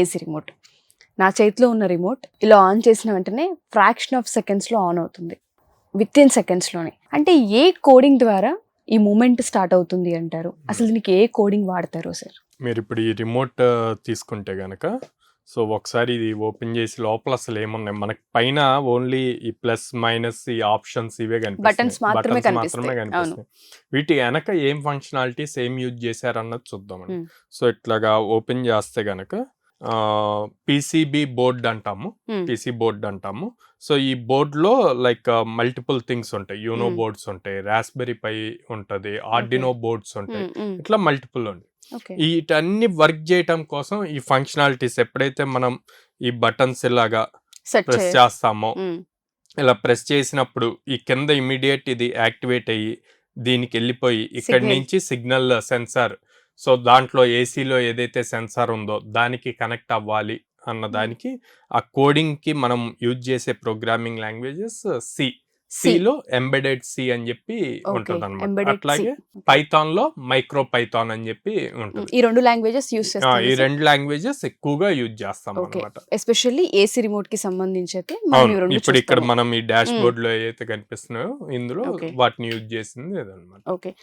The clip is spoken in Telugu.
AC remote. నా చేతిలో ఉన్న రిమోట్ ఇలా ఆన్ చేసిన వెంటనే ఫ్రాక్షన్ ఆఫ్ సెకండ్స్లో ఆన్ అవుతుంది, విత్ ఇన్ సెకండ్స్లోనే. అంటే ఏ కోడింగ్ ద్వారా ఈ మూమెంట్ స్టార్ట్ అవుతుంది అంటారు? అసలు దీనికి ఏ కోడింగ్ వాడతారు సార్? మీరు ఇప్పుడు ఈ రిమోట్ తీసుకుంటే గనక, సో ఒకసారి ఇది ఓపెన్ చేసి లోపల అసలు ఏమున్నాయి మనకి, పైన ఓన్లీ ఈ ప్లస్ మైనస్ ఈ ఆప్షన్స్ ఇవే బటన్స్ మాత్రమే మాత్రమే కనిపిస్తాయి. వీటి వెనక ఏం ఫంక్షనాలిటీస్ ఏం యూజ్ చేశారన్నది చూద్దామండి. సో ఇట్లాగా ఓపెన్ చేస్తే గనక పీసీబీ బోర్డ్ అంటాము, పీసీ బోర్డ్ అంటాము. సో ఈ బోర్డ్లో లైక్ మల్టిపుల్ థింగ్స్ ఉంటాయి, యూనో బోర్డ్స్ ఉంటాయి, రాస్బెరీ పై ఉంటుంది, ఆర్డినో బోర్డ్స్ ఉంటాయి, ఇట్లా మల్టిపుల్ ఉంటాయి. వీటన్ని వర్క్ చేయటం కోసం ఈ ఫంక్షనాలిటీస్ ఎప్పుడైతే మనం ఈ బటన్స్ ఇలాగా ప్రెస్ చేస్తామో, ఇలా ప్రెస్ చేసినప్పుడు ఈ కింద ఇమీడియట్ ఇది యాక్టివేట్ అయ్యి దీనికి వెళ్ళిపోయి ఇక్కడి నుంచి సిగ్నల్ సెన్సార్, సో దాంట్లో ఏసీలో ఏదైతే సెన్సార్ ఉందో దానికి కనెక్ట్ అవ్వాలి అన్న దానికి ఆ కోడింగ్ కి మనం యూజ్ చేసే ప్రోగ్రామింగ్ లాంగ్వేజెస్ సిలో ఎంబెడెడ్ సి అని చెప్పి ఉంటుంది అనమాట. అట్లాగే పైథాన్ లో మైక్రో పైథాన్ అని చెప్పి ఉంటుంది. ఈ రెండు లాంగ్వేజెస్ యూజ్ చేస్తాం. ఈ రెండు లాంగ్వేజెస్ ఎక్కువగా యూజ్ చేస్తాం అన్నమాట. ఎస్పెషల్లీ ఏసీ రిమోట్ కి సంబంధించి అయితే ఇప్పుడు ఇక్కడ మనం ఈ డాష్ బోర్డ్ లో ఏదైతే కనిపిస్తున్నాయో ఇందులో వాటిని యూజ్ చేసింది అదనమాట. ఓకే.